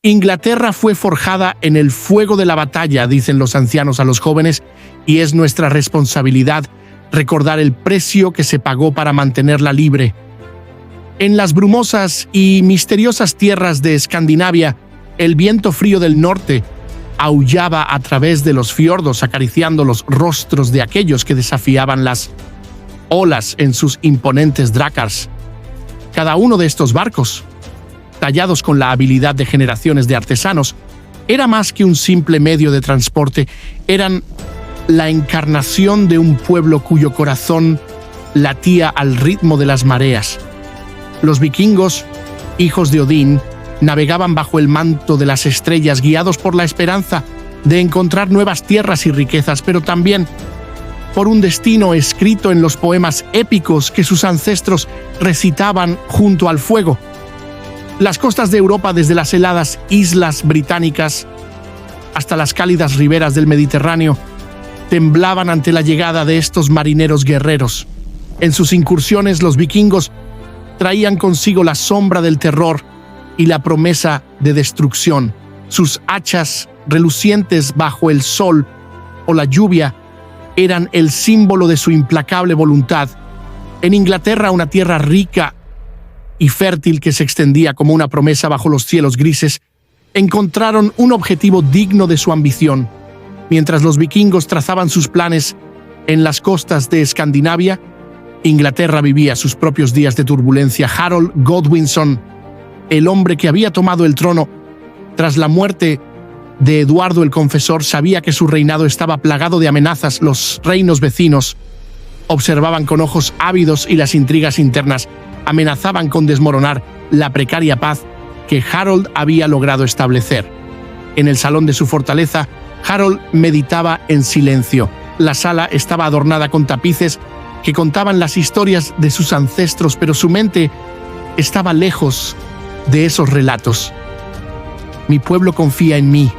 Inglaterra fue forjada en el fuego de la batalla, dicen los ancianos a los jóvenes, y es nuestra responsabilidad recordar el precio que se pagó para mantenerla libre. En las brumosas y misteriosas tierras de Escandinavia, el viento frío del norte aullaba a través de los fiordos, acariciando los rostros de aquellos que desafiaban las olas en sus imponentes drácars. Cada uno de estos barcos, tallados con la habilidad de generaciones de artesanos, era más que un simple medio de transporte, eran la encarnación de un pueblo cuyo corazón latía al ritmo de las mareas. Los vikingos, hijos de Odín, navegaban bajo el manto de las estrellas, guiados por la esperanza de encontrar nuevas tierras y riquezas, pero también por un destino escrito en los poemas épicos que sus ancestros recitaban junto al fuego. Las costas de Europa, desde las heladas islas británicas hasta las cálidas riberas del Mediterráneo, temblaban ante la llegada de estos marineros guerreros. En sus incursiones, los vikingos traían consigo la sombra del terror y la promesa de destrucción. Sus hachas, relucientes bajo el sol o la lluvia, eran el símbolo de su implacable voluntad. En Inglaterra, una tierra rica y fértil que se extendía como una promesa bajo los cielos grises, encontraron un objetivo digno de su ambición. Mientras los vikingos trazaban sus planes en las costas de Escandinavia, Inglaterra vivía sus propios días de turbulencia. Harold Godwinson, el hombre que había tomado el trono tras la muerte de Eduardo el Confesor, sabía que su reinado estaba plagado de amenazas. Los reinos vecinos observaban con ojos ávidos y las intrigas internas amenazaban con desmoronar la precaria paz que Harold había logrado establecer. En el salón de su fortaleza, Harold meditaba en silencio. La sala estaba adornada con tapices que contaban las historias de sus ancestros, pero su mente estaba lejos de esos relatos. «Mi pueblo confía en mí»,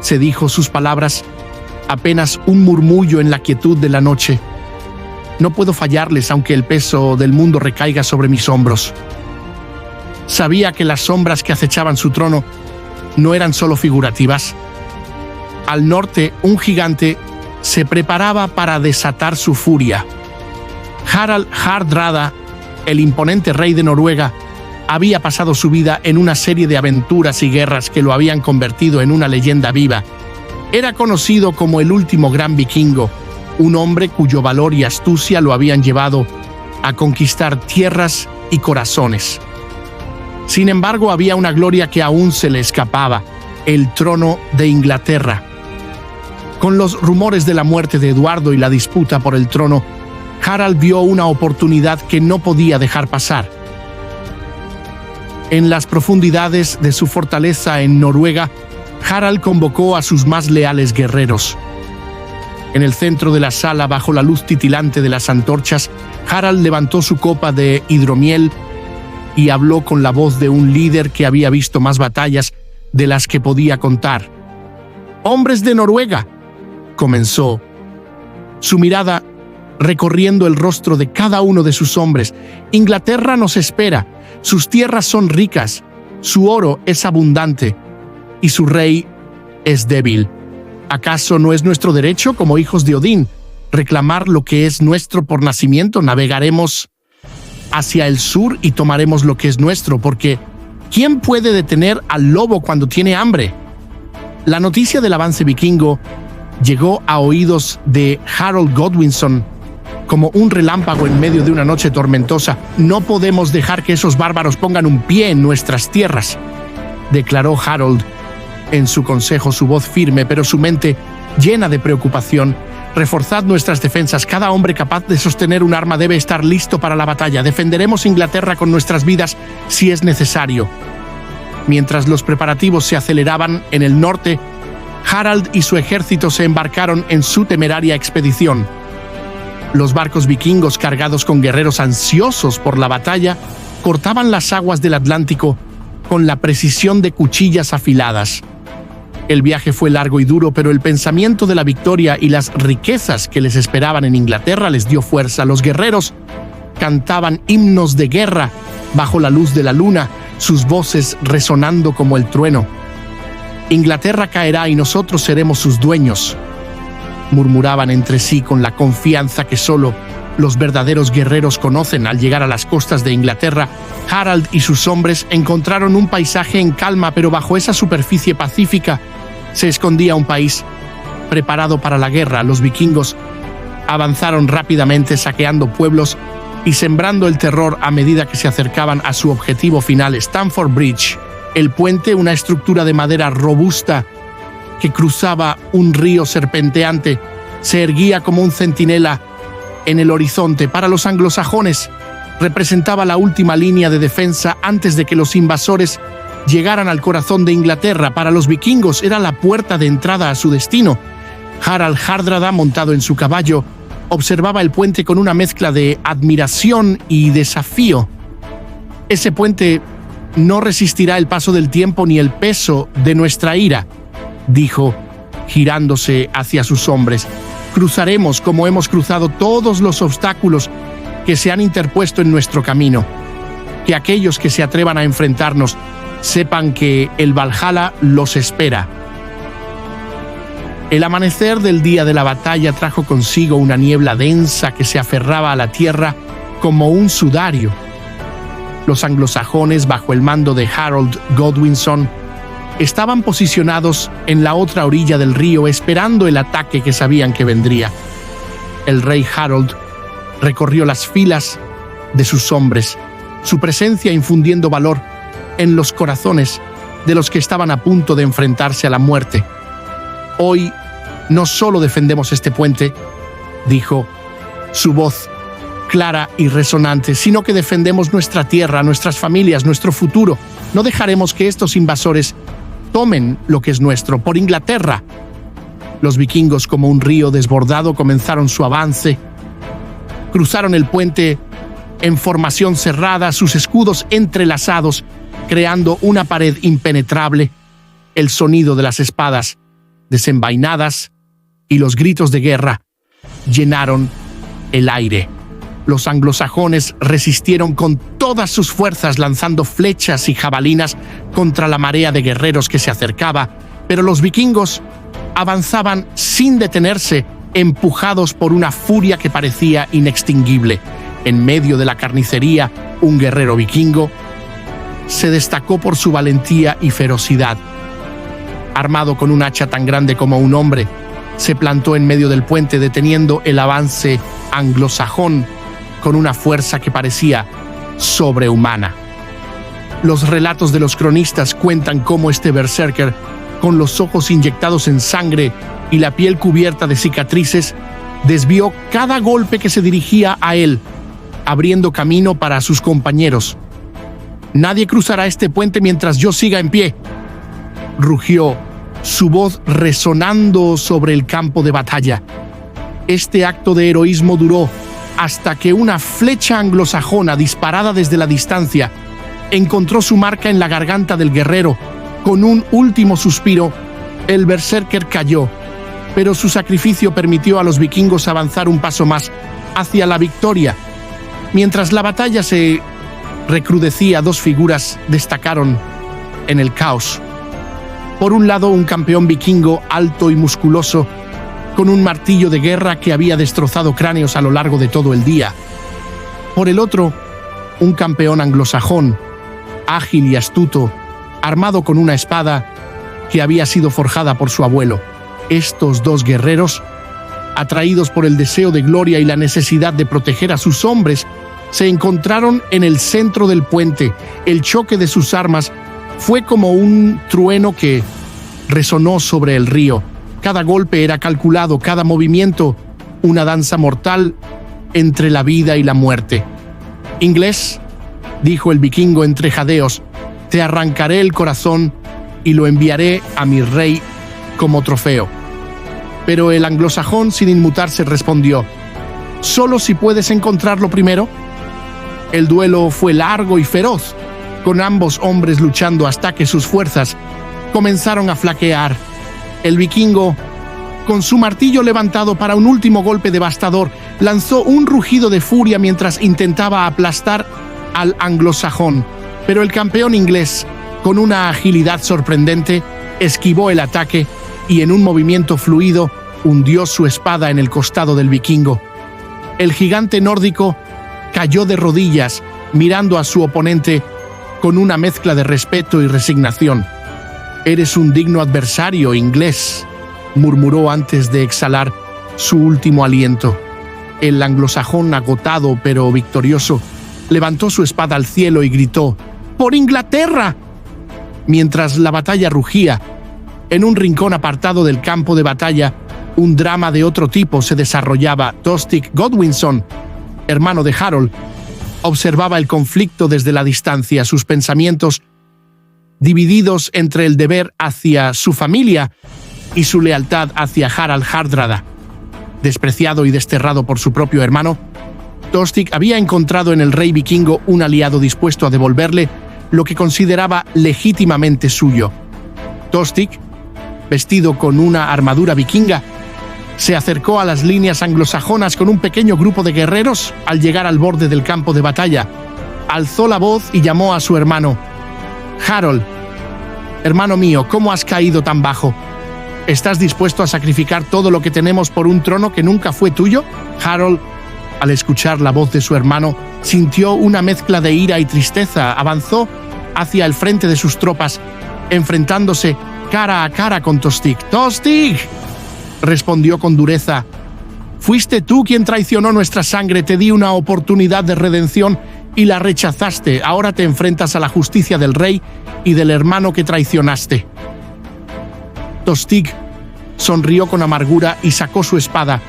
se dijo, sus palabras apenas un murmullo en la quietud de la noche. «No puedo fallarles aunque el peso del mundo recaiga sobre mis hombros». Sabía que las sombras que acechaban su trono no eran solo figurativas. Al norte, un gigante se preparaba para desatar su furia. Harald Hardrada, el imponente rey de Noruega, había pasado su vida en una serie de aventuras y guerras que lo habían convertido en una leyenda viva. Era conocido como el último gran vikingo, un hombre cuyo valor y astucia lo habían llevado a conquistar tierras y corazones. Sin embargo, había una gloria que aún se le escapaba: el trono de Inglaterra. Con los rumores de la muerte de Eduardo y la disputa por el trono, Harald vio una oportunidad que no podía dejar pasar. En las profundidades de su fortaleza en Noruega, Harald convocó a sus más leales guerreros. En el centro de la sala, bajo la luz titilante de las antorchas, Harald levantó su copa de hidromiel y habló con la voz de un líder que había visto más batallas de las que podía contar. «Hombres de Noruega», comenzó, su mirada recorriendo el rostro de cada uno de sus hombres. «Inglaterra nos espera, sus tierras son ricas, su oro es abundante y su rey es débil. ¿Acaso no es nuestro derecho, como hijos de Odín, reclamar lo que es nuestro por nacimiento? Navegaremos hacia el sur y tomaremos lo que es nuestro, porque ¿quién puede detener al lobo cuando tiene hambre?» La noticia del avance vikingo llegó a oídos de Harold Godwinson como un relámpago en medio de una noche tormentosa. «No podemos dejar que esos bárbaros pongan un pie en nuestras tierras», declaró Harold en su consejo, su voz firme, pero su mente llena de preocupación. «Reforzad nuestras defensas. Cada hombre capaz de sostener un arma debe estar listo para la batalla. Defenderemos Inglaterra con nuestras vidas si es necesario». Mientras los preparativos se aceleraban en el norte, Harald y su ejército se embarcaron en su temeraria expedición. Los barcos vikingos, cargados con guerreros ansiosos por la batalla, cortaban las aguas del Atlántico con la precisión de cuchillas afiladas. El viaje fue largo y duro, pero el pensamiento de la victoria y las riquezas que les esperaban en Inglaterra les dio fuerza. Los guerreros cantaban himnos de guerra bajo la luz de la luna, sus voces resonando como el trueno. Inglaterra caerá y nosotros seremos sus dueños. Murmuraban entre sí con la confianza que solo los verdaderos guerreros conocen. Al llegar a las costas de Inglaterra, Harold y sus hombres encontraron un paisaje en calma, pero bajo esa superficie pacífica se escondía un país preparado para la guerra. Los vikingos avanzaron rápidamente, saqueando pueblos y sembrando el terror a medida que se acercaban a su objetivo final, Stamford Bridge. El puente, una estructura de madera robusta que cruzaba un río serpenteante, se erguía como un centinela en el horizonte. Para los anglosajones, representaba la última línea de defensa antes de que los invasores llegaran al corazón de Inglaterra. Para los vikingos era la puerta de entrada a su destino. Harald Hardrada, montado en su caballo, observaba el puente con una mezcla de admiración y desafío. Ese puente no resistirá el paso del tiempo ni el peso de nuestra ira, dijo, girándose hacia sus hombres. Cruzaremos como hemos cruzado todos los obstáculos que se han interpuesto en nuestro camino. Que aquellos que se atrevan a enfrentarnos sepan que el Valhalla los espera. El amanecer del día de la batalla trajo consigo una niebla densa que se aferraba a la tierra como un sudario. Los anglosajones, bajo el mando de Harold Godwinson, estaban posicionados en la otra orilla del río, esperando el ataque que sabían que vendría. El rey Harold recorrió las filas de sus hombres, su presencia infundiendo valor en los corazones de los que estaban a punto de enfrentarse a la muerte. Hoy no solo defendemos este puente, dijo, su voz clara y resonante, sino que defendemos nuestra tierra, nuestras familias, nuestro futuro. No dejaremos que estos invasores tomen lo que es nuestro. Por Inglaterra. Los vikingos, como un río desbordado, comenzaron su avance. Cruzaron el puente en formación cerrada, sus escudos entrelazados, creando una pared impenetrable. El sonido de las espadas desenvainadas y los gritos de guerra llenaron el aire. Los anglosajones resistieron con todas sus fuerzas, lanzando flechas y jabalinas contra la marea de guerreros que se acercaba, pero los vikingos avanzaban sin detenerse, empujados por una furia que parecía inextinguible. En medio de la carnicería, un guerrero vikingo se destacó por su valentía y ferocidad. Armado con un hacha tan grande como un hombre, se plantó en medio del puente, deteniendo el avance anglosajón con una fuerza que parecía sobrehumana. Los relatos de los cronistas cuentan cómo este berserker, con los ojos inyectados en sangre y la piel cubierta de cicatrices, desvió cada golpe que se dirigía a él, abriendo camino para sus compañeros. «Nadie cruzará este puente mientras yo siga en pie», rugió, su voz resonando sobre el campo de batalla. Este acto de heroísmo duró hasta que una flecha anglosajona disparada desde la distancia encontró su marca en la garganta del guerrero. Con un último suspiro, el berserker cayó, pero su sacrificio permitió a los vikingos avanzar un paso más hacia la victoria. Mientras la batalla se recrudecía, dos figuras destacaron en el caos. Por un lado, un campeón vikingo alto y musculoso, con un martillo de guerra que había destrozado cráneos a lo largo de todo el día. Por el otro, un campeón anglosajón, ágil y astuto, armado con una espada que había sido forjada por su abuelo. Estos dos guerreros, atraídos por el deseo de gloria y la necesidad de proteger a sus hombres, se encontraron en el centro del puente. El choque de sus armas fue como un trueno que resonó sobre el río. Cada golpe era calculado, cada movimiento una danza mortal entre la vida y la muerte. «Inglés», dijo el vikingo entre jadeos, «te arrancaré el corazón y lo enviaré a mi rey como trofeo». Pero el anglosajón, sin inmutarse, respondió, «¿Solo si puedes encontrarlo primero?». El duelo fue largo y feroz, con ambos hombres luchando hasta que sus fuerzas comenzaron a flaquear. El vikingo, con su martillo levantado para un último golpe devastador, lanzó un rugido de furia mientras intentaba aplastar al anglosajón. Pero el campeón inglés, con una agilidad sorprendente, esquivó el ataque y en un movimiento fluido hundió su espada en el costado del vikingo. El gigante nórdico cayó de rodillas mirando a su oponente con una mezcla de respeto y resignación. «Eres un digno adversario, inglés», murmuró antes de exhalar su último aliento. El anglosajón, agotado pero victorioso, levantó su espada al cielo y gritó: «¡Por Inglaterra!». Mientras la batalla rugía, en un rincón apartado del campo de batalla, un drama de otro tipo se desarrollaba. Tostig Godwinson, hermano de Harold, observaba el conflicto desde la distancia, sus pensamientos divididos entre el deber hacia su familia y su lealtad hacia Harald Hardrada. Despreciado y desterrado por su propio hermano, Tostig había encontrado en el rey vikingo un aliado dispuesto a devolverle lo que consideraba legítimamente suyo. Tostig, vestido con una armadura vikinga, se acercó a las líneas anglosajonas con un pequeño grupo de guerreros. Al llegar al borde del campo de batalla, alzó la voz y llamó a su hermano: «Harold, hermano mío, ¿cómo has caído tan bajo? ¿Estás dispuesto a sacrificar todo lo que tenemos por un trono que nunca fue tuyo?». Harold, al escuchar la voz de su hermano, sintió una mezcla de ira y tristeza. Avanzó hacia el frente de sus tropas, enfrentándose cara a cara con Tostig. «¡Tostig!», respondió con dureza, «fuiste tú quien traicionó nuestra sangre, te di una oportunidad de redención y la rechazaste. Ahora te enfrentas a la justicia del rey y del hermano que traicionaste». Tostig sonrió con amargura y sacó su espada.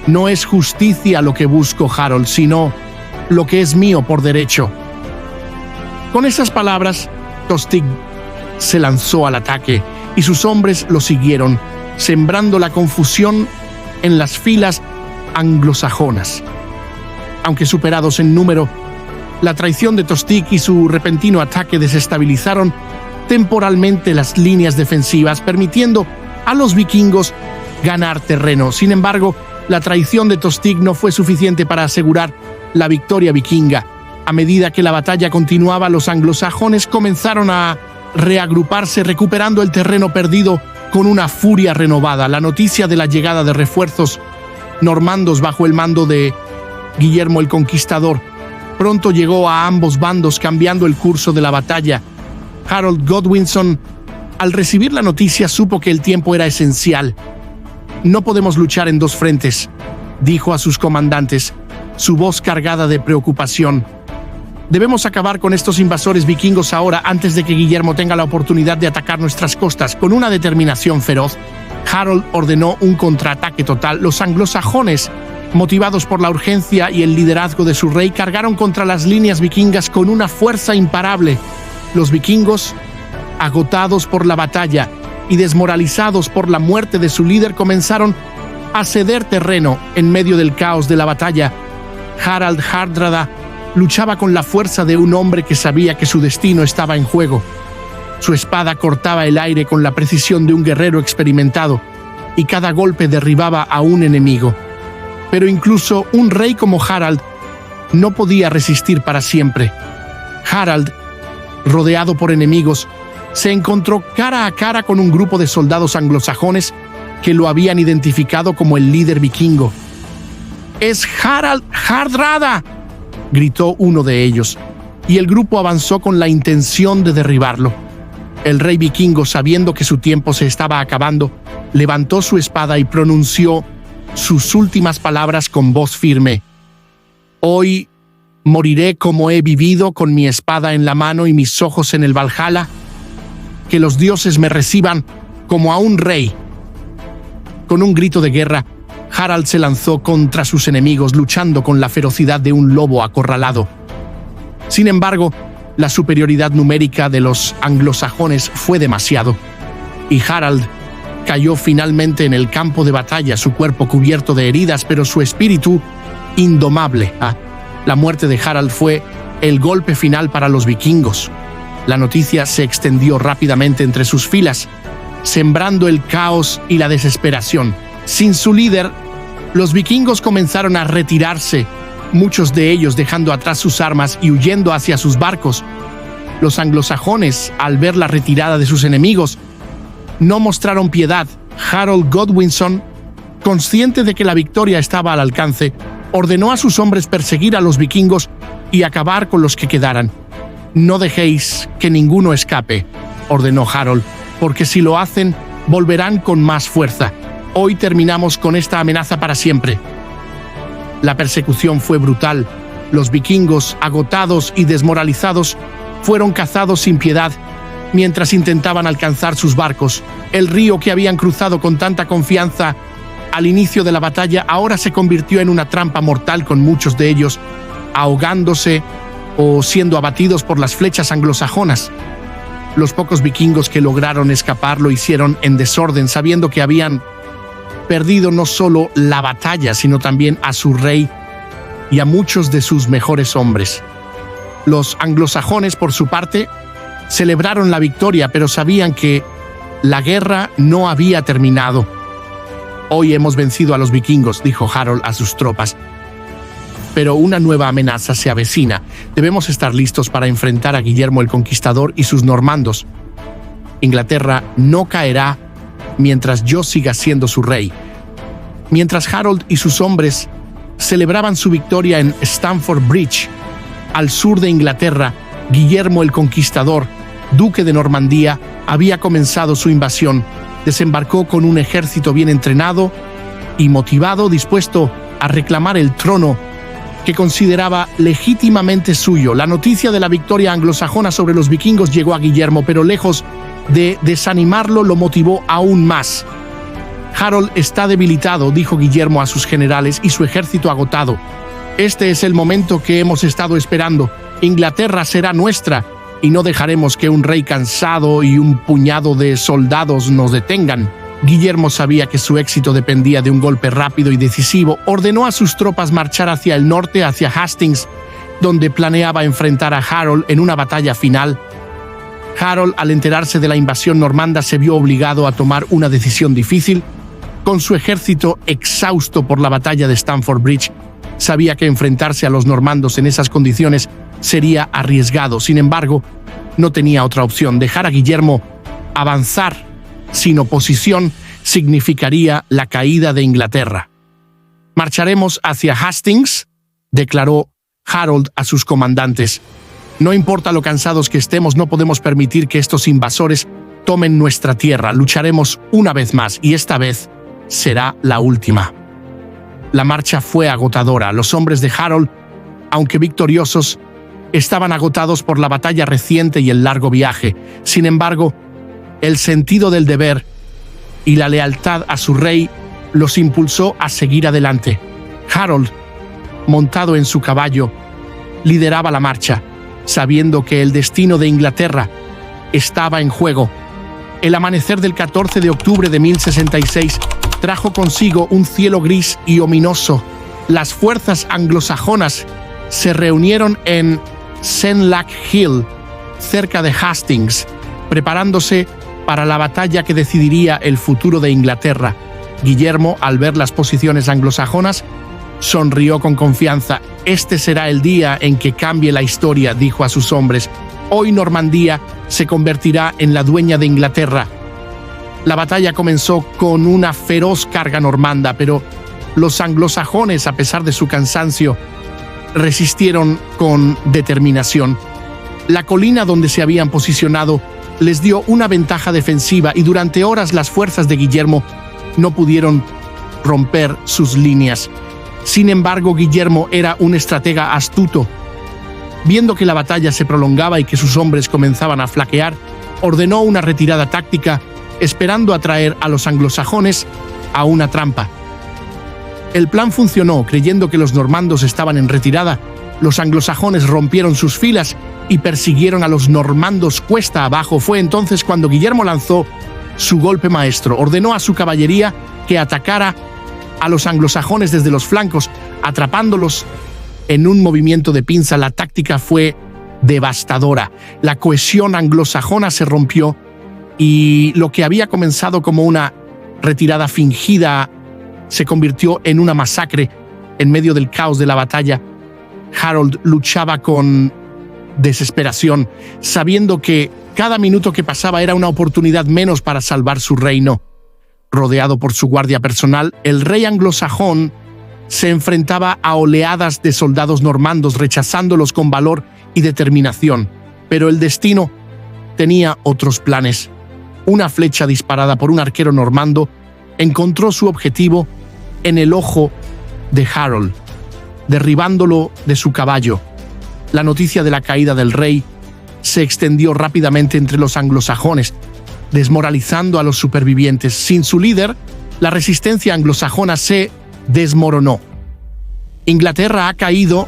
«No es justicia lo que busco, Harold, sino lo que es mío por derecho». Con esas palabras, Tostig se lanzó al ataque y sus hombres lo siguieron, sembrando la confusión en las filas anglosajonas. Aunque superados en número, la traición de Tostig y su repentino ataque desestabilizaron temporalmente las líneas defensivas, permitiendo a los vikingos ganar terreno. Sin embargo, la traición de Tostig no fue suficiente para asegurar la victoria vikinga. A medida que la batalla continuaba, los anglosajones comenzaron a reagruparse, recuperando el terreno perdido con una furia renovada. La noticia de la llegada de refuerzos normandos bajo el mando de Guillermo el Conquistador pronto llegó a ambos bandos, cambiando el curso de la batalla. Harold Godwinson, al recibir la noticia, supo que el tiempo era esencial. «No podemos luchar en dos frentes», dijo a sus comandantes, su voz cargada de preocupación. «Debemos acabar con estos invasores vikingos ahora, antes de que Guillermo tenga la oportunidad de atacar nuestras costas». Con una determinación feroz, Harold ordenó un contraataque total. Los anglosajones, motivados por la urgencia y el liderazgo de su rey, cargaron contra las líneas vikingas con una fuerza imparable. Los vikingos, agotados por la batalla y desmoralizados por la muerte de su líder, comenzaron a ceder terreno en medio del caos de la batalla. Harald Hardrada luchaba con la fuerza de un hombre que sabía que su destino estaba en juego. Su espada cortaba el aire con la precisión de un guerrero experimentado, y cada golpe derribaba a un enemigo. Pero incluso un rey como Harald no podía resistir para siempre. Harald, rodeado por enemigos, se encontró cara a cara con un grupo de soldados anglosajones que lo habían identificado como el líder vikingo. «¡Es Harald Hardrada!», gritó uno de ellos, y el grupo avanzó con la intención de derribarlo. El rey vikingo, sabiendo que su tiempo se estaba acabando, levantó su espada y pronunció sus últimas palabras con voz firme: «Hoy moriré como he vivido, con mi espada en la mano y mis ojos en el Valhalla. Que los dioses me reciban como a un rey». Con un grito de guerra, Harald se lanzó contra sus enemigos, luchando con la ferocidad de un lobo acorralado. Sin embargo, la superioridad numérica de los anglosajones fue demasiado, y Harald cayó finalmente en el campo de batalla, su cuerpo cubierto de heridas, pero su espíritu indomable. La muerte de Harald fue el golpe final para los vikingos. La noticia se extendió rápidamente entre sus filas, sembrando el caos y la desesperación. Sin su líder, los vikingos comenzaron a retirarse, muchos de ellos dejando atrás sus armas y huyendo hacia sus barcos. Los anglosajones, al ver la retirada de sus enemigos, no mostraron piedad. Harold Godwinson, consciente de que la victoria estaba al alcance, ordenó a sus hombres perseguir a los vikingos y acabar con los que quedaran. «No dejéis que ninguno escape», ordenó Harold, «porque si lo hacen, volverán con más fuerza. Hoy terminamos con esta amenaza para siempre». La persecución fue brutal. Los vikingos, agotados y desmoralizados, fueron cazados sin piedad mientras intentaban alcanzar sus barcos. El río que habían cruzado con tanta confianza al inicio de la batalla ahora se convirtió en una trampa mortal, con muchos de ellos ahogándose o siendo abatidos por las flechas anglosajonas. Los pocos vikingos que lograron escapar lo hicieron en desorden, sabiendo que habían perdido no solo la batalla, sino también a su rey y a muchos de sus mejores hombres. Los anglosajones, por su parte, celebraron la victoria, pero sabían que la guerra no había terminado. «Hoy hemos vencido a los vikingos», dijo Harold a sus tropas, «pero una nueva amenaza se avecina. Debemos estar listos para enfrentar a Guillermo el Conquistador y sus normandos. Inglaterra no caerá mientras yo siga siendo su rey». Mientras Harold y sus hombres celebraban su victoria en Stamford Bridge, al sur de Inglaterra, Guillermo el Conquistador, duque de Normandía, había comenzado su invasión. Desembarcó con un ejército bien entrenado y motivado, dispuesto a reclamar el trono que consideraba legítimamente suyo. La noticia de la victoria anglosajona sobre los vikingos llegó a Guillermo, pero lejos de desanimarlo, lo motivó aún más. «Harold está debilitado», dijo Guillermo a sus generales, «y su ejército agotado. Este es el momento que hemos estado esperando. Inglaterra será nuestra y no dejaremos que un rey cansado y un puñado de soldados nos detengan». Guillermo sabía que su éxito dependía de un golpe rápido y decisivo. Ordenó a sus tropas marchar hacia el norte, hacia Hastings, donde planeaba enfrentar a Harold en una batalla final. Harold, al enterarse de la invasión normanda, se vio obligado a tomar una decisión difícil. Con su ejército exhausto por la batalla de Stamford Bridge, sabía que enfrentarse a los normandos en esas condiciones sería arriesgado. Sin embargo, no tenía otra opción. Dejar a Guillermo avanzar sin oposición significaría la caída de Inglaterra. «Marcharemos hacia Hastings», declaró Harold a sus comandantes. «No importa lo cansados que estemos, no podemos permitir que estos invasores tomen nuestra tierra. Lucharemos una vez más, y esta vez será la última». La marcha fue agotadora. Los hombres de Harold, aunque victoriosos, estaban agotados por la batalla reciente y el largo viaje. Sin embargo, el sentido del deber y la lealtad a su rey los impulsó a seguir adelante. Harold, montado en su caballo, lideraba la marcha, sabiendo que el destino de Inglaterra estaba en juego. El amanecer del 14 de octubre de 1066 trajo consigo un cielo gris y ominoso. Las fuerzas anglosajonas se reunieron en Senlac Hill, cerca de Hastings, preparándose para la batalla que decidiría el futuro de Inglaterra. Guillermo, al ver las posiciones anglosajonas, sonrió con confianza. «Este será el día en que cambie la historia», dijo a sus hombres. «Hoy Normandía se convertirá en la dueña de Inglaterra». La batalla comenzó con una feroz carga normanda, pero los anglosajones, a pesar de su cansancio, resistieron con determinación. La colina donde se habían posicionado les dio una ventaja defensiva y durante horas las fuerzas de Guillermo no pudieron romper sus líneas. Sin embargo, Guillermo era un estratega astuto. Viendo que la batalla se prolongaba y que sus hombres comenzaban a flaquear, ordenó una retirada táctica, esperando atraer a los anglosajones a una trampa. El plan funcionó. Creyendo que los normandos estaban en retirada, los anglosajones rompieron sus filas y persiguieron a los normandos cuesta abajo. Fue entonces cuando Guillermo lanzó su golpe maestro. Ordenó a su caballería que atacara a los anglosajones desde los flancos, atrapándolos en un movimiento de pinza. La táctica fue devastadora. La cohesión anglosajona se rompió y lo que había comenzado como una retirada fingida se convirtió en una masacre. En medio del caos de la batalla, Harold luchaba con desesperación, sabiendo que Cada minuto que pasaba era una oportunidad menos para salvar su reino. Rodeado por su guardia personal, el rey anglosajón se enfrentaba a oleadas de soldados normandos, rechazándolos con valor y determinación. Pero el destino tenía otros planes. Una flecha disparada por un arquero normando encontró su objetivo en el ojo de Harold, derribándolo de su caballo. La noticia de la caída del rey se extendió rápidamente entre los anglosajones, desmoralizando a los supervivientes. Sin su líder, la resistencia anglosajona se desmoronó. «Inglaterra ha caído»,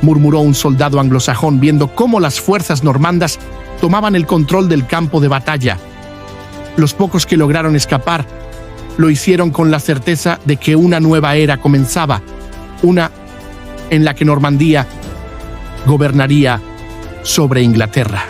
murmuró un soldado anglosajón viendo cómo las fuerzas normandas tomaban el control del campo de batalla. Los pocos que lograron escapar lo hicieron con la certeza de que una nueva era comenzaba, una en la que Normandía gobernaría sobre Inglaterra.